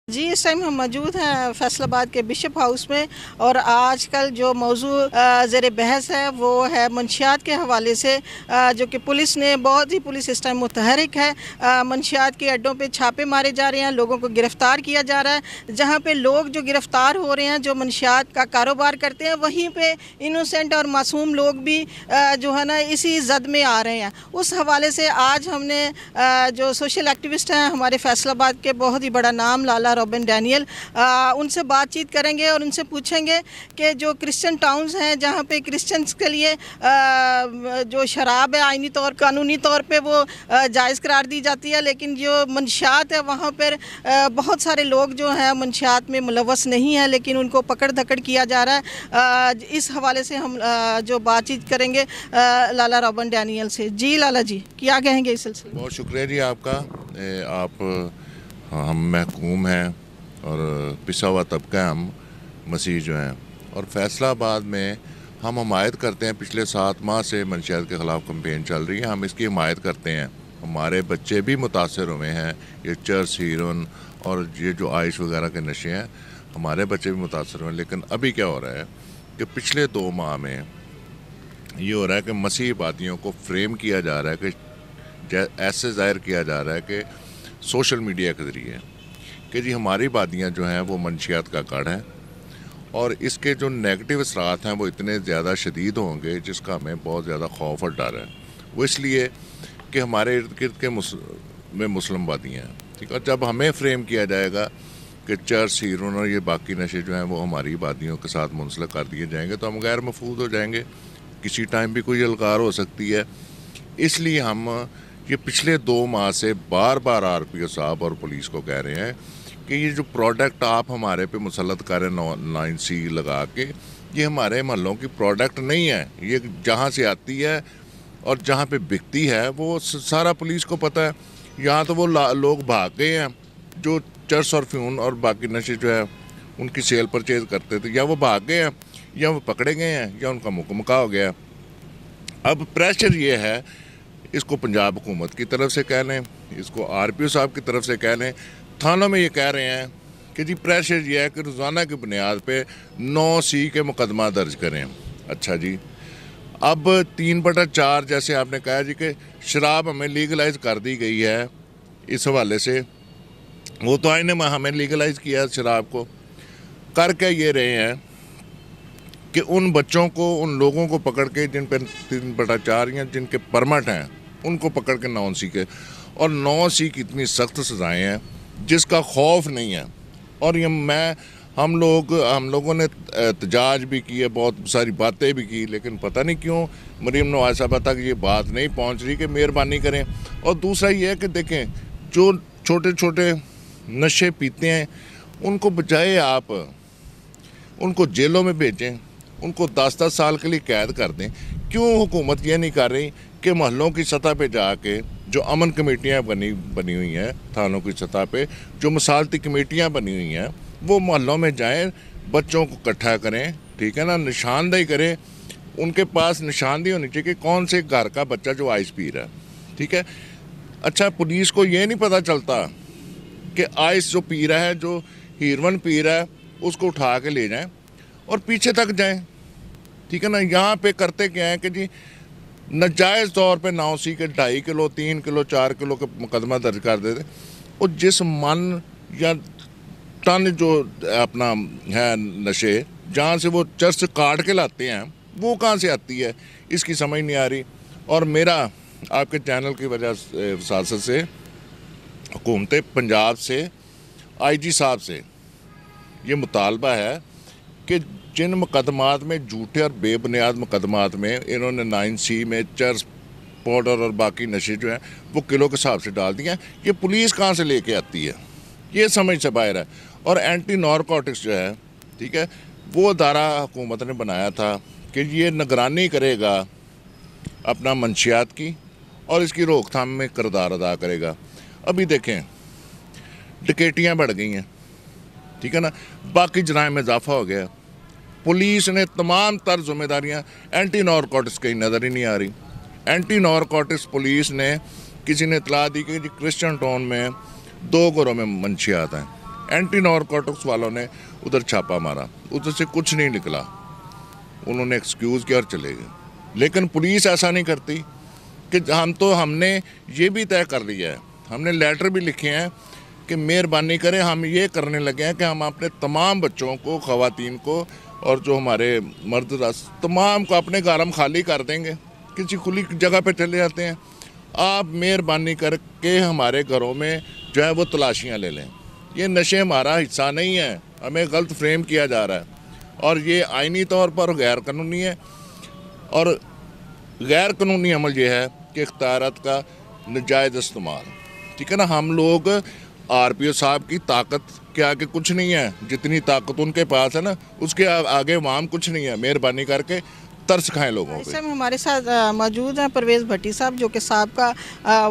जी, इस टाइम हम मौजूद हैं फैसलाबाद के बिशप हाउस में और आजकल जो मौजू ज़ेर बहस है वो है मंशियात के हवाले से, जो कि पुलिस ने बहुत ही पुलिस इस टाइम मुतहरिक है। मंशियात के अड्डों पे छापे मारे जा रहे हैं, लोगों को गिरफ़्तार किया जा रहा है। जहाँ पे लोग जो गिरफ़्तार हो रहे हैं, जो मंशियात का कारोबार करते हैं, वहीं पे इनोसेंट और मासूम लोग भी जो है ना इसी जद में आ रहे हैं। उस हवाले से आज हमने जो सोशल एक्टिविस्ट हैं हमारे फैसलाबाद के, बहुत ही बड़ा नाम लाला रॉबिन डैनियल, उनसे बातचीत करेंगे और उनसे पूछेंगे कि जो क्रिश्चियन टाउन्स हैं जहाँ पे क्रिश्चियंस के लिए जो शराब है आइनी तौर कानूनी तौर पे वो जायज़ करार दी जाती है, लेकिन जो मंशियात है वहाँ पर बहुत सारे लोग जो हैं मंशियात में मुलव्वस नहीं है, लेकिन उनको पकड़ धकड़ किया जा रहा है। इस हवाले से हम जो बातचीत करेंगे लाला रॉबिन डैनियल से। जी लाला जी, क्या कहेंगे इस सिलसिले में? बहुत शुक्रिया जी आपका। आप हम महकूम हैं और पिसा हुआ तबका है हम मसीह जो हैं, और फैसलाबाद में हम हमायत करते हैं। पिछले 7 माह से मंशियात के ख़िलाफ़ कैंपेन चल रही है, हम इसकी हमायत करते हैं। हमारे बच्चे भी मुतासर हुए हैं, ये चर्स हीरोइन और ये जो आइश वगैरह के नशे हैं, हमारे बच्चे भी मुतासर हुए हैं। लेकिन अभी क्या हो रहा है कि पिछले 2 माह में ये हो रहा है कि मसीह बातियों को फ्रेम किया जा रहा है, कि ऐसे ज़ाहिर किया जा रहा है कि सोशल मीडिया के ज़रिए कि जी हमारी बादियाँ जो हैं वो मंशियात का गढ़ है, और इसके जो नेगेटिव असरात हैं वो इतने ज़्यादा शदीद होंगे जिसका हमें बहुत ज़्यादा खौफ और डर है। वो इसलिए कि हमारे इर्द गिर्द के में मुस्लिम बादियाँ हैं, ठीक है। जब हमें फ्रेम किया जाएगा कि चर्च हीरोइन और ये बाकी नशे जो हैं वो हमारी बादियों के साथ मुंसलिक कर दिए जाएंगे, तो हम गैर महफूज हो जाएंगे। किसी टाइम भी कोई अलकार हो सकती है। इसलिए हम ये पिछले 2 माह से बार बार RPO साहब और पुलिस को कह रहे हैं कि ये जो प्रोडक्ट आप हमारे पे मुसल्लत करें 9C लगा के, ये हमारे महलों की प्रोडक्ट नहीं है। ये जहाँ से आती है और जहाँ पे बिकती है वो सारा पुलिस को पता है। यहाँ तो वो लोग भाग गए हैं जो चर्स और फ्यून और बाकी नशे जो है उनकी सेल परचेज करते थे, या वो भाग गए हैं या वो पकड़े गए हैं या उनका मुकम्मका हो गया। अब प्रेशर ये है, इसको पंजाब हुकूमत की तरफ से कह लें, इसको RPO साहब की तरफ से कह लें, थानों में ये कह रहे हैं कि जी प्रेशर ये है कि रोज़ाना की बुनियाद पे 9C के मुकदमा दर्ज करें। अच्छा जी, अब 3/4 जैसे आपने कहा जी कि शराब हमें लीगलाइज कर दी गई है, इस हवाले से वो तो आईने में हमें लीगलाइज किया शराब को, कर क्या ये रहे हैं कि उन बच्चों को, उन लोगों को पकड़ के जिन पर 3/4 या जिनके परमिट हैं उनको पकड़ के 9C के, और 9C की इतनी सख्त सज़ाएँ हैं जिसका खौफ नहीं है। और ये हम लोगों ने एहतजाज भी किए, बहुत सारी बातें भी की, लेकिन पता नहीं क्यों मरीम नवाज साहब तक ये बात नहीं पहुंच रही कि मेहरबानी करें। और दूसरा ये है कि देखें, जो छोटे छोटे नशे पीते हैं उनको बजाय आप उनको जेलों में भेजें, उनको 10-10 साल के लिए कैद कर दें। क्यों हुकूमत ये नहीं कर रही कि महलों की सतह पे जाके जो अमन कमेटियाँ बनी हुई हैं, थानों की सतह पे जो मसालती कमेटियाँ बनी हुई हैं, वो महलों में जाएं, बच्चों को इकट्ठा करें, ठीक है ना, निशानदेही करें। उनके पास निशानदेही होनी चाहिए कि कौन से घर का बच्चा जो आइस पी रहा है, ठीक है। अच्छा, पुलिस को ये नहीं पता चलता कि आइस जो पी रहा है, जो हीरोइन पी रहा है, उसको उठा के ले जाएं और पीछे तक जाएं, ठीक है ना। यहाँ पे करते क्या है कि जी नाजायज़ तौर पे 9C के 2.5 किलो 3 किलो 4 किलो के मुकदमा दर्ज कर देते, और जिस मन या टन जो अपना है नशे जहाँ से वो चर्च काट के लाते हैं वो कहाँ से आती है, इसकी समझ नहीं आ रही। और मेरा आपके चैनल की वजह से हुकूमत पंजाब से IG साहब से ये मुतालबा है कि जिन मुकदमात में झूठे और बेबुनियाद मुकदमात में इन्होंने 9C में चर्च पाउडर और बाकी नशे जो हैं वो किलो के हिसाब से डाल दिए हैं, ये पुलिस कहाँ से लेके आती है, ये समझ से बाहर है। और एंटी नारकोटिक्स जो है, ठीक है, वो अदारा हुकूमत ने बनाया था कि ये निगरानी करेगा अपना मंशियात की और इसकी रोकथाम में किरदार अदा करेगा। अभी देखें डकैतियाँ बढ़ गई हैं, ठीक है ना, बाकी जराइम में इजाफा हो गया। पुलिस ने तमाम तर जिम्मेदारियाँ एंटी नारकोटिक्स की नज़र ही नहीं आ रही। एंटी नारकोटिक्स पुलिस ने, किसी ने इतला दी कि क्रिश्चियन टाउन में 2 घरों में मंशियात हैं, एंटी नारकोटिक्स वालों ने उधर छापा मारा, उधर से कुछ नहीं निकला, उन्होंने एक्सक्यूज़ किया और चले गए। लेकिन पुलिस ऐसा नहीं करती कि हमने ये भी तय कर लिया है, हमने लेटर भी लिखे हैं कि मेहरबानी करें, हम ये करने लगे हैं कि हम अपने तमाम बच्चों को, ख़वातीन को और जो हमारे मर्द तमाम को अपने घर हम खाली कर देंगे, किसी खुली जगह पे चले जाते हैं। आप मेहरबानी करके हमारे घरों में जो है वो तलाशियाँ ले लें। ये नशे हमारा हिस्सा नहीं है, हमें गलत फ्रेम किया जा रहा है और ये आइनी तौर पर गैर कानूनी है। और गैर कानूनी अमल ये है कि इख्तियारात का नाजायज़ इस्तेमाल, ठीक है ना। हम लोग RPO साहब की ताकत के आगे कुछ नहीं है, जितनी ताकत उनके पास है ना उसके आगे वाम कुछ नहीं है। मेहरबानी करके तरस खाएं लोगों इस पे। समय हमारे साथ मौजूद हैं परवेज़ भट्टी साहब, जो कि साहब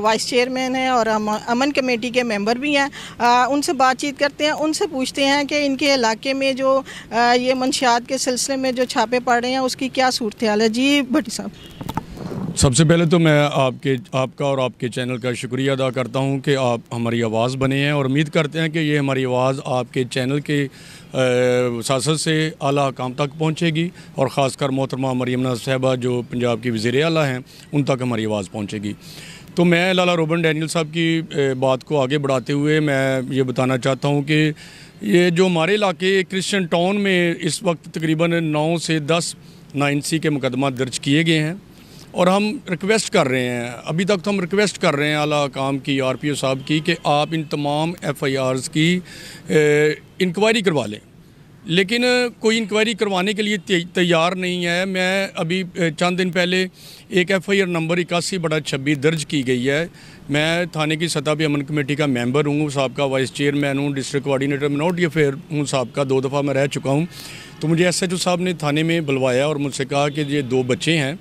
वाइस चेयरमैन हैं और अमन कमेटी के मेंबर भी हैं। उनसे बातचीत करते हैं, उनसे पूछते हैं कि इनके इलाके में जो ये मंशियात के सिलसिले में जो छापे पड़ रहे हैं उसकी क्या सूरत हाल है। जी भट्टी साहब। सबसे पहले तो मैं आपका और आपके चैनल का शुक्रिया अदा करता हूं कि आप हमारी आवाज़ बने हैं और उम्मीद करते हैं कि ये हमारी आवाज़ आपके चैनल के वसासत से आला हकाम तक पहुंचेगी और ख़ासकर मोहतरमा मरीम नवाज़ साहिबा जो पंजाब की वज़ीर आला हैं उन तक हमारी आवाज़ पहुंचेगी। तो मैं लाला रोबन डैनियल साहब की बात को आगे बढ़ाते हुए मैं ये बताना चाहता हूँ कि ये जो हमारे इलाके क्रिश्चियन टाउन में इस वक्त तकरीबन 9 से 10 9C के मुकदमा दर्ज किए गए हैं और हम रिक्वेस्ट कर रहे हैं, अभी तक तो हम रिक्वेस्ट कर रहे हैं आला हकाम की, RPO साहब की, कि आप इन तमाम FIRs की इंक्वायरी करवा लें। लेकिन कोई इंक्वायरी करवाने के लिए तैयार नहीं है। मैं अभी चंद दिन पहले एक FIR नंबर 81/26 दर्ज की गई है। मैं थाने की सतह पे अमन कमेटी का मेंबर हूँ, साहबका वाइस चेयरमैन हूँ, डिस्ट्रिक्ट कोऑर्डिनेटर मिनॉरिटी अफेयर हूँ साहबका, 2 दफ़ा मैं रह चुका हूँ। तो मुझे SHO साहब ने थाने में बुलवाया और मुझसे कहा कि ये 2 बच्चे हैं,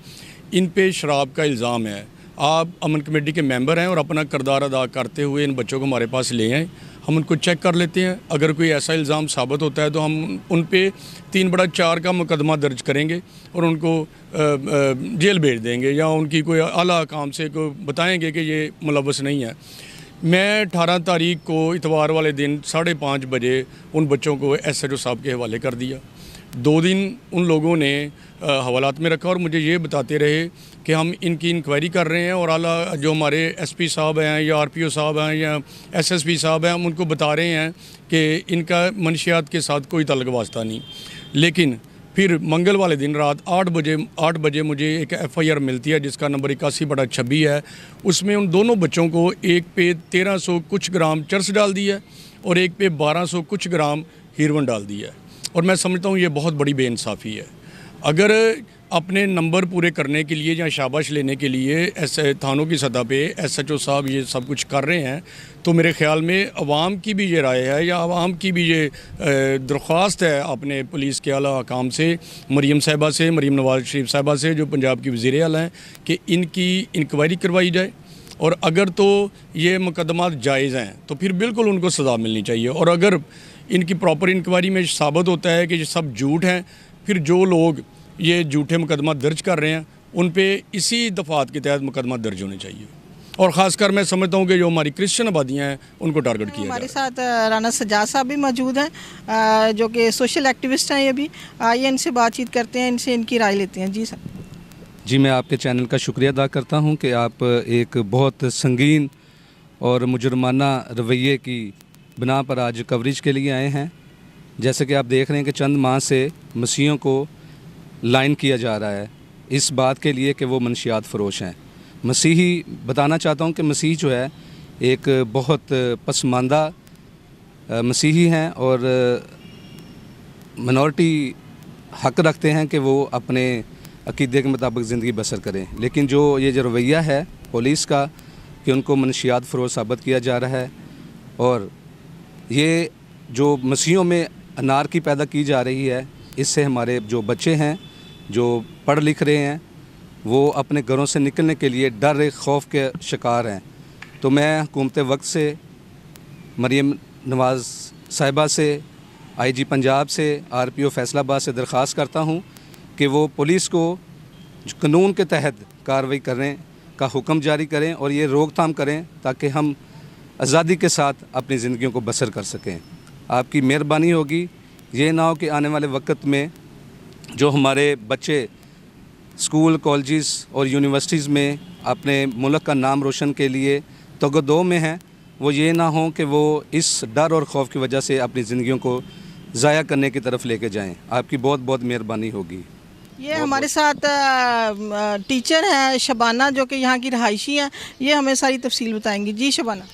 इन पे शराब का इल्ज़ाम है, आप अमन कमेटी के मेंबर हैं और अपना किरदार अदा करते हुए इन बच्चों को हमारे पास ले आएँ, हम उनको चेक कर लेते हैं। अगर कोई ऐसा इल्ज़ाम साबित होता है तो हम उन पे 3/4 का मुकदमा दर्ज करेंगे और उनको जेल भेज देंगे या उनकी कोई आला हकाम से को बताएंगे कि ये मुलव्वस नहीं है। मैं 18 तारीख को इतवार वाले दिन 5:30 बजे उन बच्चों को SHO साहब के हवाले कर दिया। 2 दिन उन लोगों ने हवालात में रखा और मुझे ये बताते रहे कि हम इनकी इंक्वायरी कर रहे हैं और आला जो हमारे SP साहब हैं या RPO साहब हैं या SSP साहब हैं, हम उनको बता रहे हैं कि इनका मंशियात के साथ कोई तल्लुक़ वास्ता नहीं। लेकिन फिर मंगल वाले दिन रात 8 बजे मुझे एक FIR मिलती है जिसका नंबर 81/26 है। उसमें उन दोनों बच्चों को एक पे 1300 कुछ ग्राम चरस डाल दिया और एक पे 1200 कुछ ग्राम हीरोइन डाल दिया और मैं समझता हूँ ये बहुत बड़ी बेइंसाफ़ी है। अगर अपने नंबर पूरे करने के लिए या शाबाश लेने के लिए ऐसे थानों की सतह पे SHO साहब ये सब कुछ कर रहे हैं, तो मेरे ख़्याल में अवाम की भी ये राय है या अवाम की भी ये दरख्वास्त है अपने पुलिस के आला हकाम से, मरीम साहिबा से, मरीम नवाज़ शरीफ साहिबा से जो पंजाब की वज़ीर आला हैं, कि इनकी इंक्वायरी करवाई जाए और अगर तो ये मुकदमा जायज़ हैं तो फिर बिल्कुल उनको सज़ा मिलनी चाहिए। और अगर इनकी प्रॉपर इंक्वायरी में साबित होता है कि ये सब झूठ हैं, फिर जो लोग ये झूठे मुकदमा दर्ज कर रहे हैं उन पे इसी दफ़ात के तहत मुकदमा दर्ज होने चाहिए। और ख़ासकर मैं समझता हूँ कि जो हमारी क्रिश्चियन आबादियाँ हैं उनको टारगेट किया हमारे साथ राना सज्जाद साहब भी मौजूद हैं जो कि सोशल एक्टिविस्ट हैं। ये भी आइए इनसे बातचीत करते हैं, इनसे इनकी राय लेते हैं। जी सर। जी, मैं आपके चैनल का शुक्रिया अदा करता हूँ कि आप एक बहुत संगीन और मुजरमाना रवैये की बिना पर आज कवरेज के लिए आए हैं। जैसे कि आप देख रहे हैं कि चंद माह से मसीहों को लाइन किया जा रहा है इस बात के लिए कि वो मंशियात फ़रोश हैं। मसीही बताना चाहता हूँ कि मसीह जो है एक बहुत पसमानदा मसीही हैं और मिनॉरिटी हक़ रखते हैं कि वो अपने अक़ीदे के मुताबिक ज़िंदगी बसर करें। लेकिन जो रवैया है पुलिस का कि उनको मंशियात फ़रोश साबित किया जा रहा है और ये जो मसीहों में अनारकी पैदा की जा रही है, इससे हमारे जो बच्चे हैं जो पढ़ लिख रहे हैं वो अपने घरों से निकलने के लिए डर खौफ के शिकार हैं। तो मैं हुकूमत वक्त से, मरीम नवाज़ साहिबा से, IG पंजाब से, RPO फैसलाबाद से दरख्वास्त करता हूँ कि वो पुलिस को कानून के तहत कार्रवाई करने का हुक्म जारी करें और ये रोकथाम करें ताकि हम आज़ादी के साथ अपनी ज़िंदगियों को बसर कर सकें। आपकी मेहरबानी होगी। ये ना हो कि आने वाले वक्त में जो हमारे बच्चे स्कूल, कॉलेजेस और यूनिवर्सिटीज़ में अपने मुल्क का नाम रोशन के लिए तगदो में हैं, वो ये ना हो कि वो इस डर और खौफ की वजह से अपनी ज़िंदगियों को ज़ाया करने की तरफ लेके जाएं। आपकी बहुत बहुत मेहरबानी होगी। ये हमारे साथ टीचर हैं शबाना, जो कि यहाँ की रहायशी हैं। ये हमें सारी तफसील बताएंगी। जी शबाना।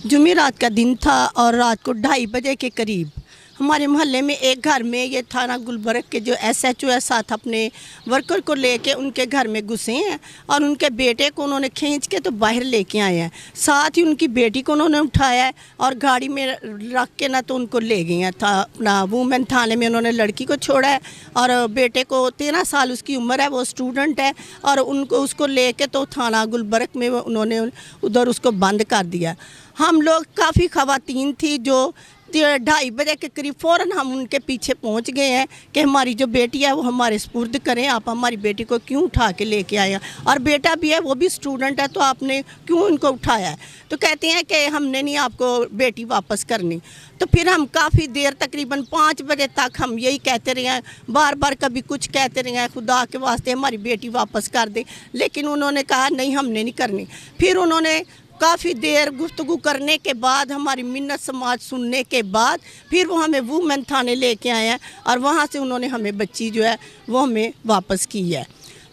जुमेरात का दिन था और रात को 2:30 बजे के करीब हमारे मोहल्ले में एक घर में ये थाना गुलबर्ग के जो SHO है साथ अपने वर्कर को लेके उनके घर में घुसे हैं और उनके बेटे को उन्होंने खींच के तो बाहर लेके आए हैं। साथ ही उनकी बेटी को उन्होंने उठाया है और गाड़ी में रख के ना तो उनको ले गए हैं। था अपना वुमेन थाने में उन्होंने लड़की को छोड़ा है और बेटे को 13 साल उसकी उम्र है, वो स्टूडेंट है, और उसको ले के तो थाना गुलबर्ग में उन्होंने उधर उसको बंद कर दिया। हम लोग काफ़ी ख़वातीन थी जो 2:30 बजे के करीब फ़ौरन हम उनके पीछे पहुंच गए हैं कि हमारी जो बेटी है वो हमारे सुपुर्द करें, आप हमारी बेटी को क्यों उठा के लेके आए हैं, और बेटा भी है वो भी स्टूडेंट है तो आपने क्यों उनको उठाया है। तो कहते हैं कि हमने नहीं आपको बेटी वापस करनी। तो फिर हम काफ़ी देर तकरीबन 5 बजे तक हम यही कहते रहे हैं, बार बार कभी कुछ कहते रहे हैं, खुदा के वास्ते हमारी बेटी वापस कर दे, लेकिन उन्होंने कहा नहीं हमने नहीं करनी। फिर उन्होंने काफ़ी देर गुफ्तगू करने के बाद, हमारी मिन्नत समाज सुनने के बाद, फिर वो हमें वुमेन थाने लेके आए हैं और वहाँ से उन्होंने हमें बच्ची जो है वो हमें वापस की है।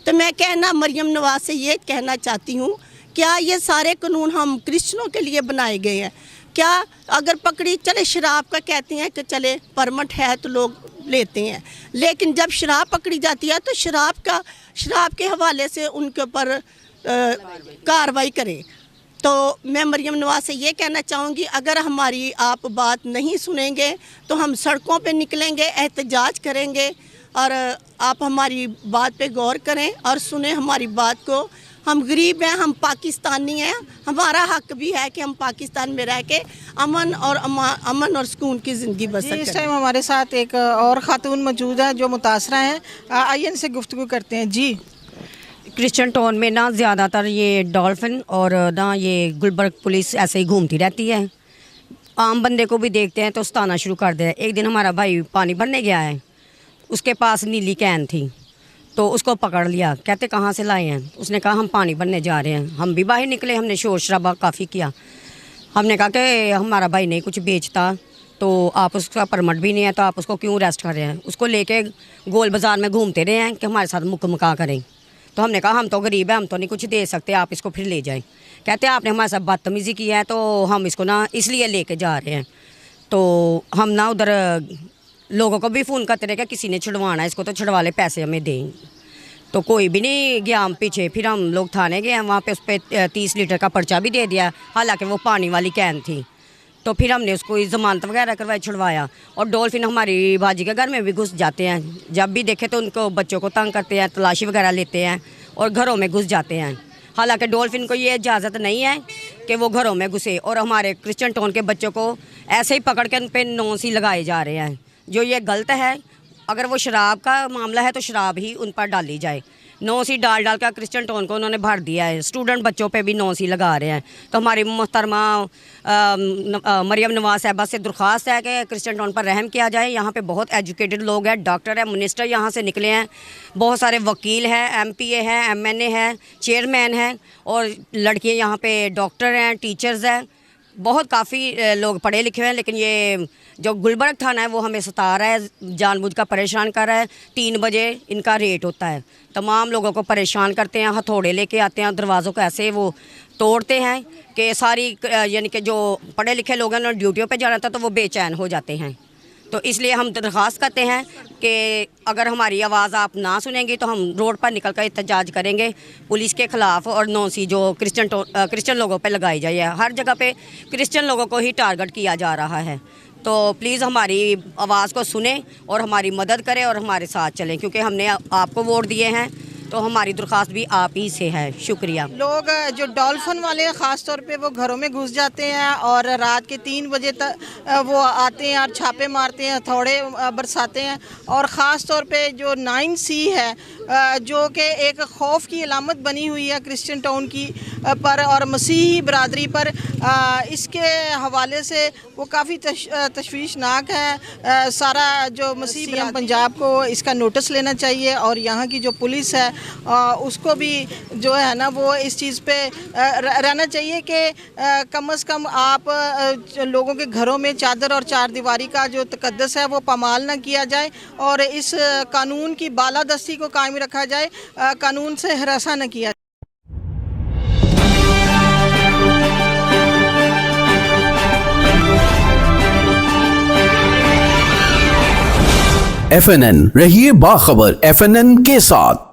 तो मैं कहना मरियम नवाज से ये कहना चाहती हूँ, क्या ये सारे कानून हम क्रिश्चियनों के लिए बनाए गए हैं? क्या अगर पकड़ी चले शराब का कहते हैं कि चले परमिट है तो लोग लेते हैं, लेकिन जब शराब पकड़ी जाती है तो शराब के हवाले से उनके ऊपर कार्रवाई करें। तो मैं मरियम नवाज से ये कहना चाहूँगी, अगर हमारी आप बात नहीं सुनेंगे तो हम सड़कों पे निकलेंगे, एहतजाज करेंगे, और आप हमारी बात पे गौर करें और सुने हमारी बात को। हम गरीब हैं, हम पाकिस्तानी हैं, हमारा हक भी है कि हम पाकिस्तान में रह के अमन और सुकून की ज़िंदगी बसर करें। इस टाइम हमारे साथ एक और ख़ातून मौजूद है जो मुतासरा हैं। आइए इनसे गुफ्तगू करते हैं। जी। क्रिश्चियन टाउन में ना ज़्यादातर ये डॉल्फिन और ना ये गुलबर्ग पुलिस ऐसे ही घूमती रहती है। आम बंदे को भी देखते हैं तो सताना शुरू कर दे। एक दिन हमारा भाई पानी भरने गया है, उसके पास नीली कैन थी तो उसको पकड़ लिया, कहते कहाँ से लाए हैं? उसने कहा हम पानी भरने जा रहे हैं। हम भी बाहर निकले, हमने शोर शराबा काफ़ी किया। हमने कहा कि हमारा भाई नहीं कुछ बेचता तो आप उसका परमिट भी नहीं है तो आप उसको क्यों अरेस्ट कर रहे हैं? उसको लेके गोल बाज़ार में घूमते रहे हैं कि हमारे साथ मुक्का करें। तो हमने कहा हम तो गरीब हैं, हम तो नहीं कुछ दे सकते, आप इसको फिर ले जाएं। कहते हैं आपने हमारे साथ बदतमीज़ी की है तो हम इसको ना इसलिए लेके जा रहे हैं। तो हम ना उधर लोगों को भी फ़ोन करते रहे कि किसी ने छुड़वाना है इसको तो छुड़वा ले, पैसे हमें दें। तो कोई भी नहीं गया हम पीछे। फिर हम लोग थाने गए, वहाँ पे उस पर 30 लीटर का पर्चा भी दे दिया, हालांकि वो पानी वाली कैन थी। तो फिर हमने उसको ज़मानत वगैरह करवाई, छुड़वाया। और डॉल्फिन हमारी बाजी के घर में भी घुस जाते हैं, जब भी देखे तो उनको बच्चों को तंग करते हैं, तलाशी वगैरह लेते हैं और घरों में घुस जाते हैं। हालांकि डॉल्फिन को ये इजाज़त नहीं है कि वो घरों में घुसे, और हमारे क्रिश्चियन टाउन के बच्चों को ऐसे ही पकड़ के उन पर नोंसी लगाए जा रहे हैं, जो ये गलत है। अगर वो शराब का मामला है तो शराब ही उन पर डाली जाए। 9C डाल कर क्रिश्चियन टाउन को उन्होंने भर दिया है। स्टूडेंट बच्चों पे भी 9C लगा रहे हैं। तो हमारी मोहतरमा मरियम नवाज साहबा से दरख्वास्त है कि क्रिश्चियन टाउन पर रहम किया जाए। यहाँ पे बहुत एजुकेटेड लोग हैं, डॉक्टर है, मिनिस्टर यहाँ से निकले हैं, बहुत सारे वकील हैं, MPA हैं, MNA हैं, चेयरमैन हैं, और लड़कियाँ यहाँ पे डॉक्टर हैं, टीचर्स हैं, बहुत काफ़ी लोग पढ़े लिखे हैं। लेकिन ये जो गुलबर्ग थाना है वो हमें सता रहा है, जानबूझकर परेशान कर रहा है। 3 बजे इनका रेट होता है, तमाम लोगों को परेशान करते हैं, हथौड़े लेके आते हैं, दरवाज़ों को ऐसे वो तोड़ते हैं कि सारी यानी कि जो पढ़े लिखे लोग हैं उन्होंने ड्यूटियों पे जाना था तो वो बेचैन हो जाते हैं। तो इसलिए हम दरख्वास्त करते हैं कि अगर हमारी आवाज़ आप ना सुनेंगी तो हम रोड पर निकल कर एहतजाज करेंगे पुलिस के ख़िलाफ़। और 9C जो क्रिश्चियन लोगों पे लगाई जाए, हर जगह पे क्रिश्चियन लोगों को ही टारगेट किया जा रहा है। तो प्लीज़ हमारी आवाज़ को सुने और हमारी मदद करें और हमारे साथ चलें, क्योंकि हमने आपको वोट दिए हैं तो हमारी दरख्वास्त भी आप ही से है। शुक्रिया। लोग जो डॉल्फिन वाले ख़ास तौर पे वो घरों में घुस जाते हैं और रात के 3 बजे तक वो आते हैं और छापे मारते हैं, हथौड़े बरसाते हैं। और ख़ास तौर पे जो 9C है जो कि एक खौफ की अलामत बनी हुई है क्रिश्चियन टाउन की, पर और मसीही बरादरी पर इसके हवाले से वो काफ़ी तशवीशनाक है। सारा जो मसीही पंजाब को इसका नोटिस लेना चाहिए और यहाँ की जो पुलिस है उसको भी जो है ना वो इस चीज़ पे रहना चाहिए कि कम से कम आप लोगों के घरों में चादर और चारदीवारी का जो तकद्दस है वो पामाल ना किया जाए और इस कानून की बालादस्ती को कायम रखा जाए, कानून से हरासा न किया। FNN रहिए बाखबर FNN के साथ।